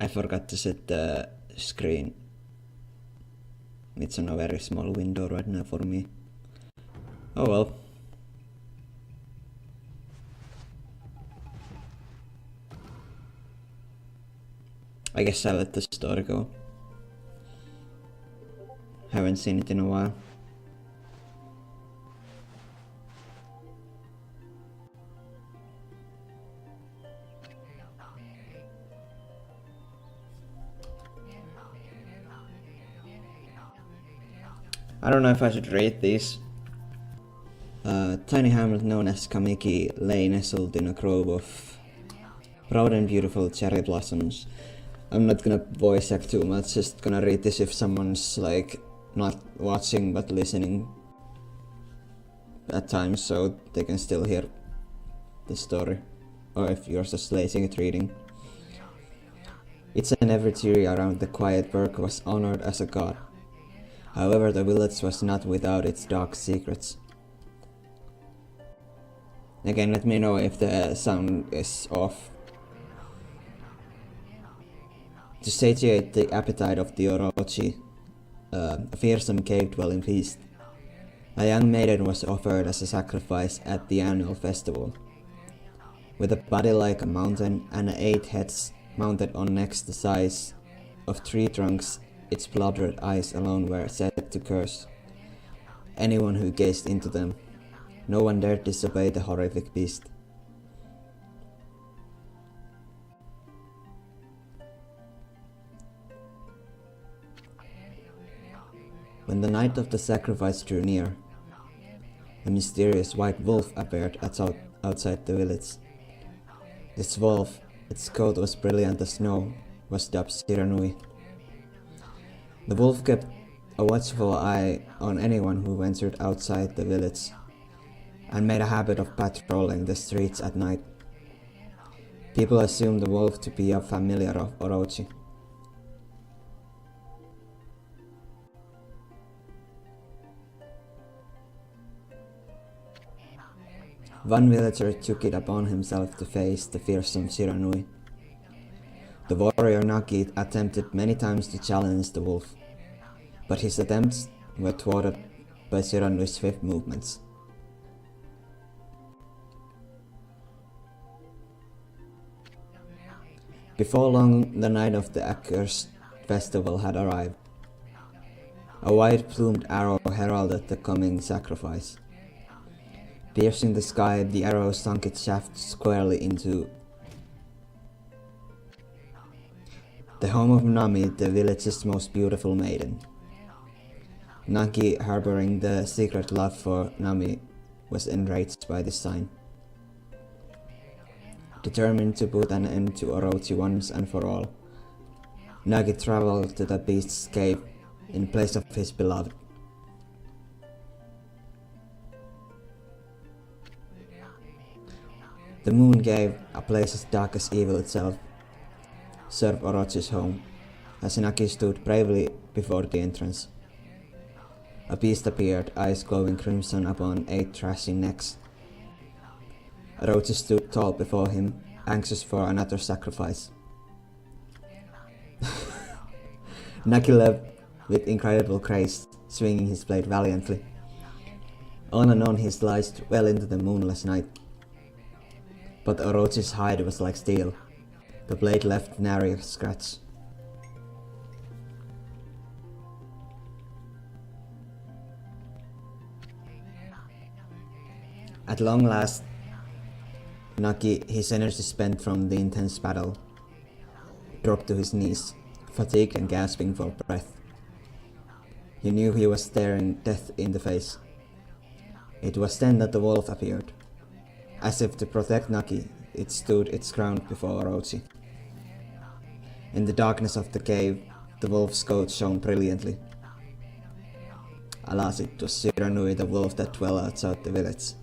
I forgot to set the screen. It's on a very small window right now for me. Oh well. I guess I'll let the story go. Haven't seen it in a while. I don't know if I should rate these. Tiny hamlet known as Kamiki lay nestled in a grove of proud and beautiful cherry blossoms. I'm not gonna voice act too much, just gonna read this if someone's like not watching but listening at times so they can still hear the story, or if you're just lazy at reading. Each and every tree around the quiet burg was honored as a god. However, the village was not without its dark secrets. Again, let me know if the sound is off. To satiate the appetite of the Orochi, a fearsome cave-dwelling feast, a young maiden was offered as a sacrifice at the annual festival. With a body like a mountain and 8 heads mounted on necks the size of tree trunks, its blood-red eyes alone were said to curse anyone who gazed into them. No one dared disobey the horrific beast. When the night of the sacrifice drew near, a mysterious white wolf appeared outside the village. This wolf, its coat was brilliant as snow, was dubbed Shiranui. The wolf kept a watchful eye on anyone who ventured outside the village, and made a habit of patrolling the streets at night. People assumed the wolf to be a familiar of Orochi. One villager took it upon himself to face the fearsome Shiranui. The warrior Nagi attempted many times to challenge the wolf, but his attempts were thwarted by Shiranui's swift movements. Before long, the night of the accursed festival had arrived. A white-plumed arrow heralded the coming sacrifice. Piercing the sky, the arrow sunk its shaft squarely into the home of Nami, the village's most beautiful maiden. Nagi, harboring the secret love for Nami, was enraged by this sign. Determined to put an end to Orochi once and for all, Nagi traveled to the beast's cave in place of his beloved. The moon gave, a place as dark as evil itself, served Orochi's home, as Nagi stood bravely before the entrance. A beast appeared, eyes glowing crimson upon 8 thrashing necks. Orochi stood tall before him, anxious for another sacrifice. Nagi leapt with incredible grace, swinging his blade valiantly. On and on he sliced well into the moonless night. But Orochi's hide was like steel. The blade left nary a scratch. At long last, Nagi, his energy spent from the intense battle, dropped to his knees, fatigued and gasping for breath. He knew he was staring death in the face. It was then that the wolf appeared. As if to protect Nagi, it stood its ground before Orochi. In the darkness of the cave, the wolf's coat shone brilliantly. Alas, it was Shiranui, the wolf that dwelt outside the village.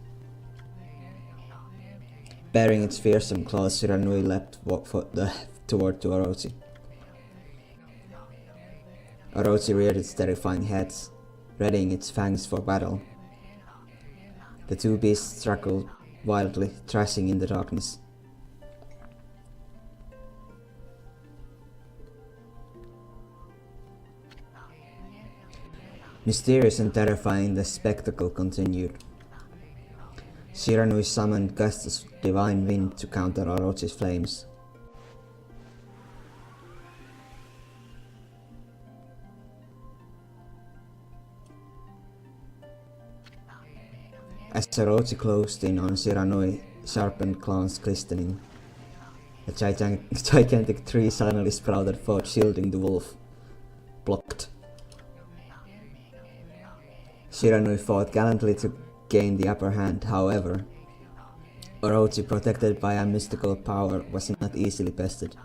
Bearing its fearsome claws, Shiranui leapt toward Orochi. Orochi reared its terrifying head, readying its fangs for battle. The two beasts struggled wildly, thrashing in the darkness. Mysterious and terrifying, the spectacle continued. Shiranui summoned gusts of divine wind to counter Orochi's flames. As Orochi closed in on Shiranui, sharpened claws glistening, a gigantic tree suddenly sprouted forth, shielding the wolf. Blocked. Shiranui fought gallantly to gain the upper hand, however. Orochi, protected by a mystical power, was not easily bested.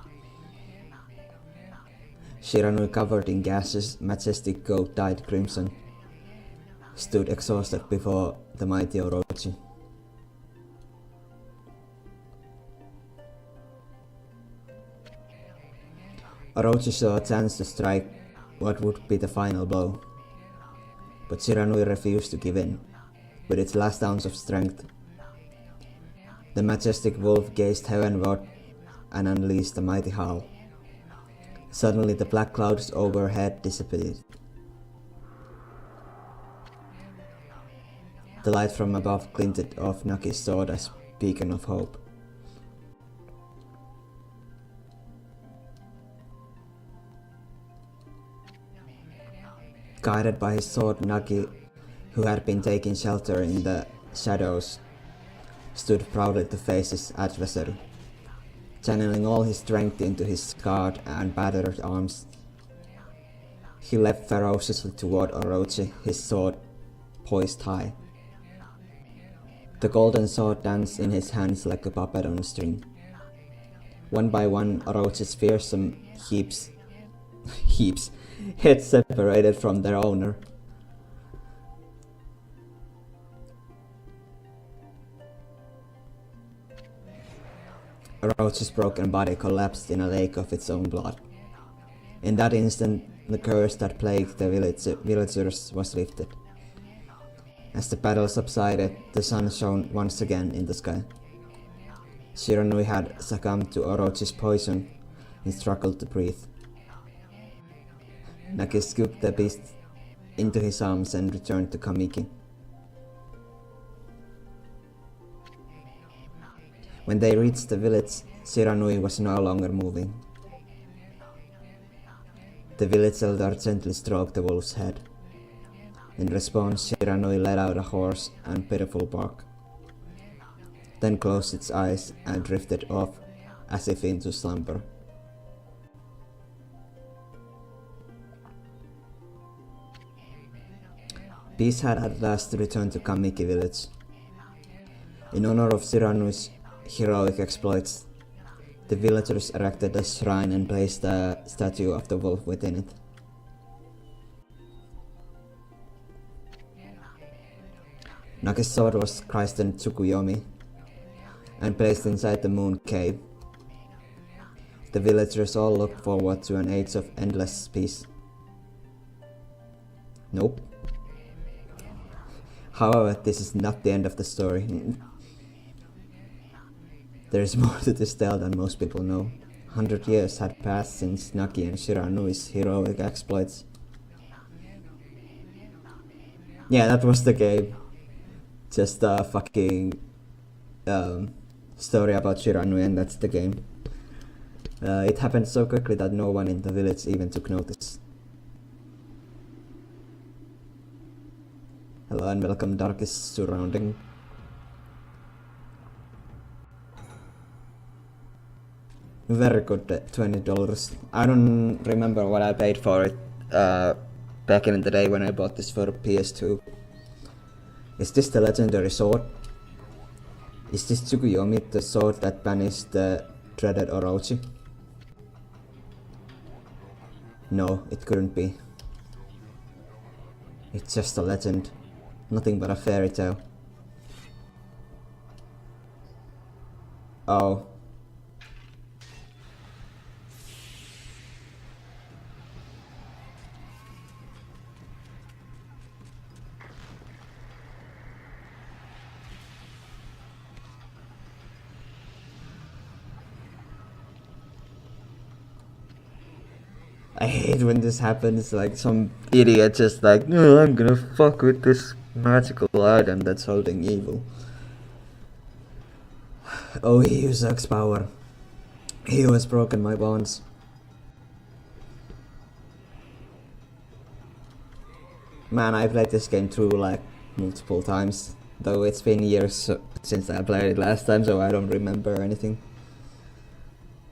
Shiranui, covered in gases, majestic coat dyed crimson, stood exhausted before the mighty Orochi. Orochi saw a chance to strike what would be the final blow, but Shiranui refused to give in. With its last ounce of strength, the majestic wolf gazed heavenward and unleashed a mighty howl. Suddenly the black clouds overhead dissipated. The light from above glinted off Naki's sword as beacon of hope. Guided by his sword, Naki, who had been taking shelter in the shadows, stood proudly to face his adversary, channeling all his strength into his scarred and battered arms. He leapt ferociously toward Orochi, his sword poised high. The golden sword danced in his hands like a puppet on a string. One by one, Orochi's fearsome heads separated from their owner. Orochi's broken body collapsed in a lake of its own blood. In that instant, the curse that plagued the villagers was lifted. As the battle subsided, the sun shone once again in the sky. Shiranui had succumbed to Orochi's poison and struggled to breathe. Naki scooped the beast into his arms and returned to Kamiki. When they reached the village, Shiranui was no longer moving. The village elder gently stroked the wolf's head. In response, Shiranui let out a hoarse and pitiful bark, then closed its eyes and drifted off as if into slumber. Peace had at last returned to Kamiki village. In honor of Shiranui's heroic exploits, the villagers erected a shrine and placed a statue of the wolf within it. Naki's sword was christened Tsukuyomi and placed inside the moon cave. The villagers all looked forward to an age of endless peace. Nope. However, this is not the end of the story. There is more to this tale than most people know. 100 years had passed since Naki and Shiranui's heroic exploits. Yeah, that was the game. Just a fucking story about Shiranui, and that's the game. It happened so quickly that no one in the village even took notice. Hello and welcome, Darkest Surrounding. Very good, $20. I don't remember what I paid for it back in the day when I bought this for PS2. Is this the legendary sword? Is this Tsukuyomi the sword that banished the dreaded Orochi? No, it couldn't be. It's just a legend, nothing but a fairy tale. Oh. I hate when this happens, like some idiot just like, no, I'm gonna fuck with this magical item that's holding evil. Oh, he sucks power. He has broken my bonds. Man, I played this game through like multiple times, though it's been years since I played it last time, so I don't remember anything.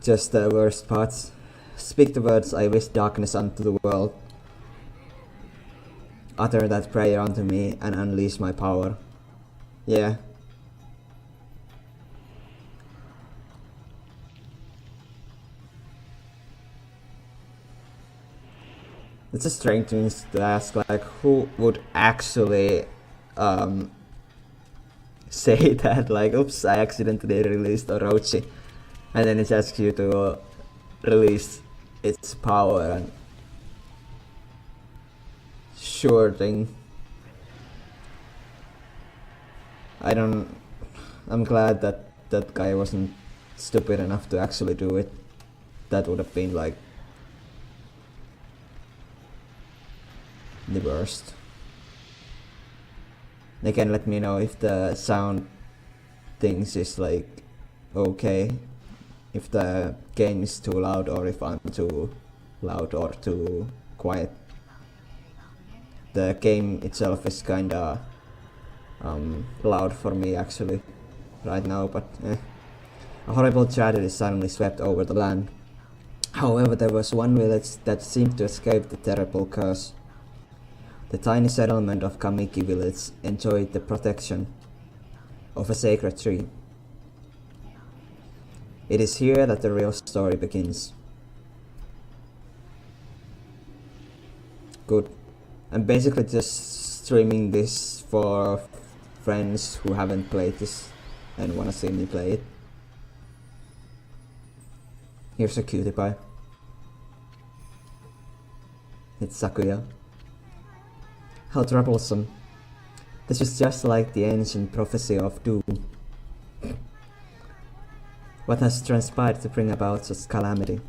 Just the worst parts. Speak the words, I wish darkness unto the world. Utter that prayer unto me and unleash my power. Yeah. It's just strange to me to ask, like, who would actually say that, like, oops, I accidentally released Orochi, and then it asks you to release its power, and sure thing. I'm glad that that guy wasn't stupid enough to actually do it. That would have been like the worst. They can let me know if the sound things is like okay, if the game is too loud or if I'm too loud or too quiet. The game itself is kinda loud for me actually right now, but A horrible tragedy suddenly swept over the land. However, there was one village that seemed to escape the terrible curse. The tiny settlement of Kamiki village enjoyed the protection of a sacred tree. It is here that the real story begins. Good. I'm basically just streaming this for friends who haven't played this and wanna see me play it. Here's a cutie pie. It's Sakuya. How troublesome. This is just like the ancient prophecy of doom. What has transpired to bring about such calamity?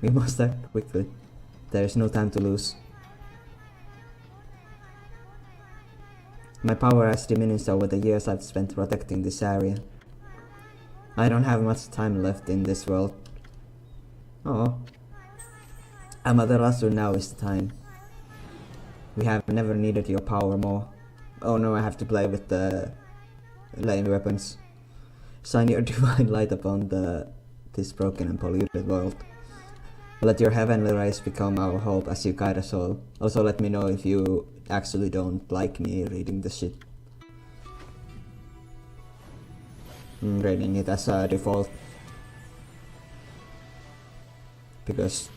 We must act quickly. There is no time to lose. My power has diminished over the years I've spent protecting this area. I don't have much time left in this world. Oh. Amaterasu, now is the time. We have never needed your power more. Oh no, I have to play with the lame weapons. Shine your divine light upon this broken and polluted world. Let your heavenly rays become our hope as you guide us all. Also let me know if you actually don't like me reading this shit. I'm rating it as a default. Because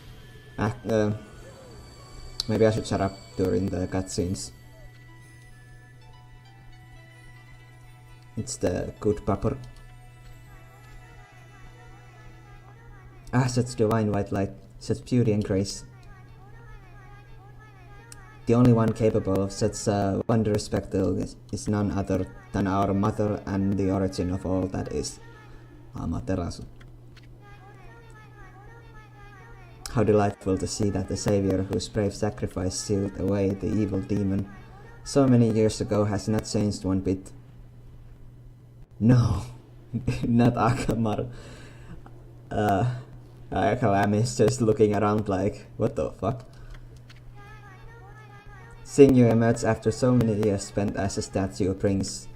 maybe I should shut up during the cutscenes. It's the good pupper. Ah, such divine white light, such beauty and grace. The only one capable of such a wondrous spectacle is none other than our mother and the origin of all that is, Amaterasu. How delightful to see that the savior whose brave sacrifice sealed away the evil demon so many years ago has not changed one bit. No, not Akamaru. Okami is just looking around like, what the fuck? Seeing you emerge after so many years spent as a statue brings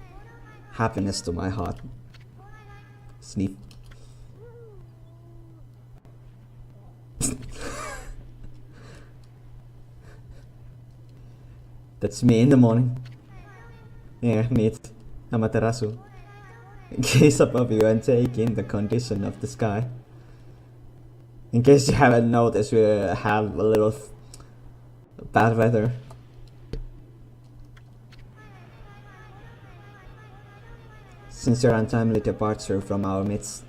happiness to my heart. Sneak. That's me in the morning. Yeah, meet Amaterasu. Gaze above you and take in the condition of the sky. In case you haven't noticed, we have a little bad weather. Since your untimely departure from our midst,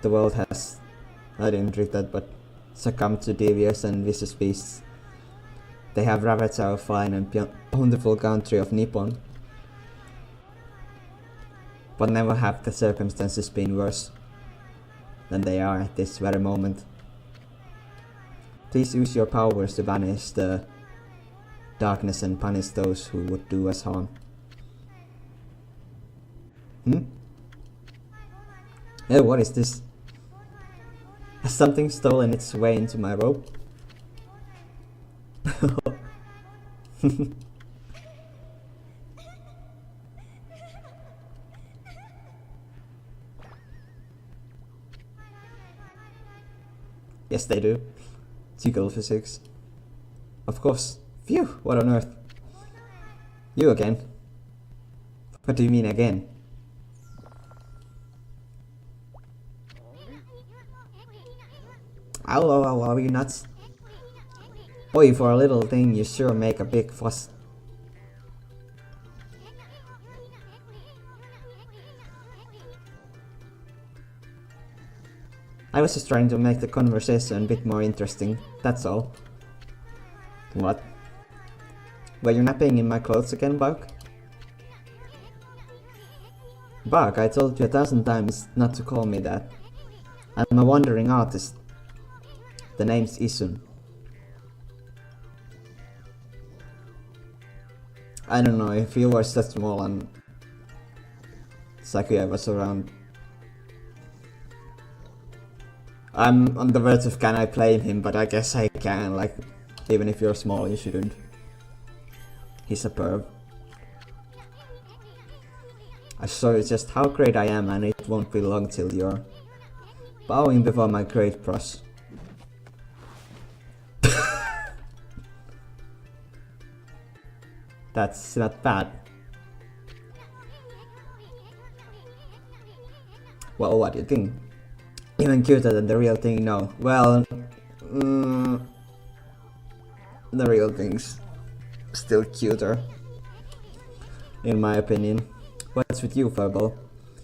the world has, I didn't read that, but succumbed to devious and vicious beasts. They have ravaged our fine and bountiful country of Nippon. But never have the circumstances been worse than they are at this very moment. Please use your powers to banish the darkness and punish those who would do us harm. Oh, what is this? Has something stolen its way into my rope? Yes, they do. Typical physics. Of course. Phew, what on earth? You again? What do you mean again? Ow, are you nuts? Boy, for a little thing you sure make a big fuss. I was just trying to make the conversation a bit more interesting, that's all. What? Were you napping in my clothes again, Bug? Bug, I told you 1,000 times not to call me that. I'm a wandering artist. The name's Isun. I don't know, if you were so small and Sakuya was around. I'm on the verge of can I blame him, but I guess I can, like, even if you're small you shouldn't. He's a perv. I show you just how great I am and it won't be long till you're bowing before my great brush. That's not bad. Well, what do you think? Even cuter than the real thing? No. Well, the real thing's still cuter, in my opinion. What's with you, Furball?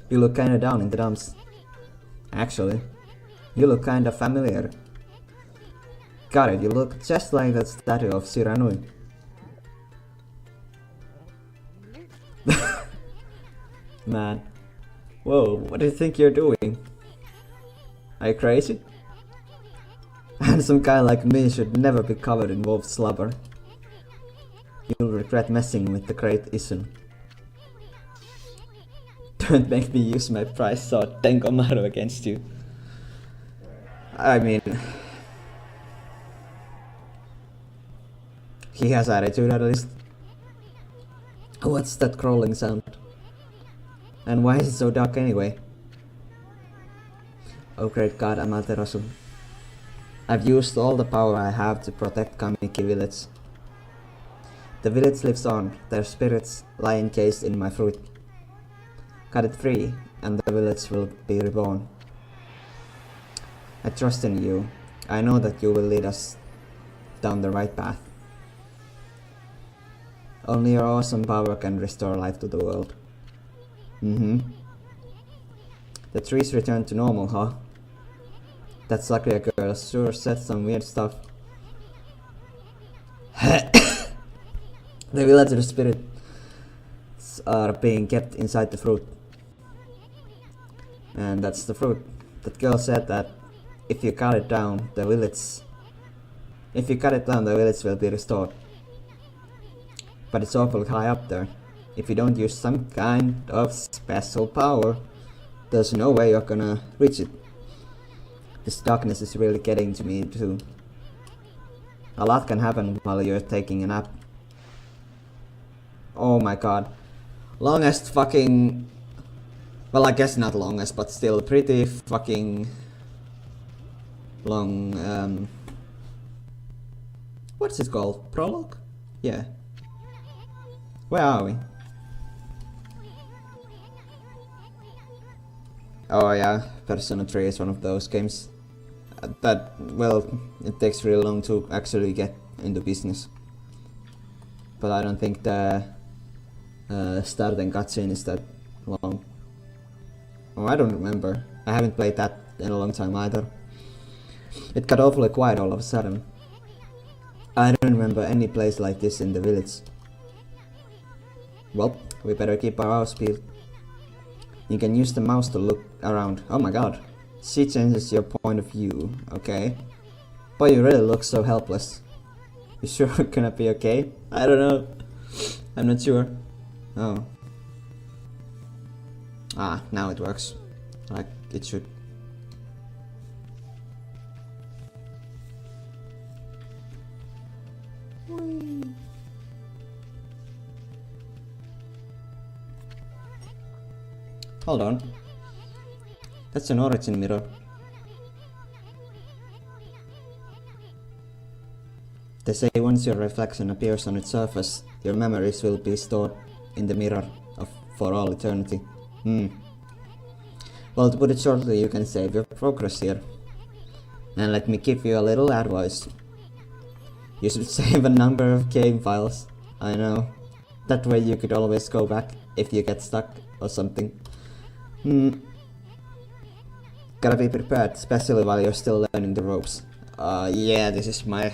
You look kinda down in the dumps. Actually, you look kinda familiar. Got it, you look just like that statue of Shiranui. Man. Whoa, what do you think you're doing? Are you crazy? And some guy like me should never be covered in wolf slobber. You'll regret messing with the great Isun. Don't make me use my prize sword Tenkomaru against you. I mean... he has attitude at least. What's that crawling sound? And why is it so dark anyway? Oh great god, Amaterasu. I've used all the power I have to protect Kamiki village. The village lives on, their spirits lie encased in my fruit. Cut it free, and the village will be reborn. I trust in you. I know that you will lead us down the right path. Only your awesome power can restore life to the world. The trees return to normal, huh? That Sakura girl sure said some weird stuff. The villager spirits are being kept inside the fruit. And that's the fruit. That girl said that if you cut it down, the village will be restored. But it's awful high up there. If you don't use some kind of special power, there's no way you're gonna reach it. This darkness is really getting to me too. A lot can happen while you're taking a nap. Oh my god. Longest fucking... well, I guess not longest, but still pretty fucking... long, what's it called? Prologue? Yeah. Where are we? Oh yeah, Persona 3 is one of those games that, well, it takes really long to actually get into business. But I don't think the start and cutscene is that long. Oh, I don't remember. I haven't played that in a long time either. It got awfully quiet all of a sudden. I don't remember any place like this in the village. Well, we better keep our eyes peeled. You can use the mouse to look around. Oh my god. She changes your point of view, okay? Boy, you really look so helpless. You sure gonna be okay? I don't know. I'm not sure. Oh. Ah, now it works. Like it should. Hold on. That's an origin mirror. They say once your reflection appears on its surface, your memories will be stored in the mirror for all eternity. Well, to put it shortly, you can save your progress here. And let me give you a little advice. You should save a number of game files. I know. That way you could always go back if you get stuck or something. Gotta be prepared, especially while you're still learning the ropes. Yeah, this is my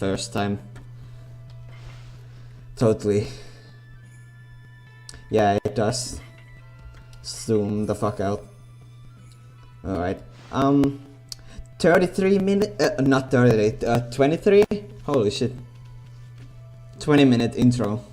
first time. Totally. Yeah, it does. Zoom the fuck out. Alright. 33 minutes, not 33, 23? Holy shit. 20-minute intro.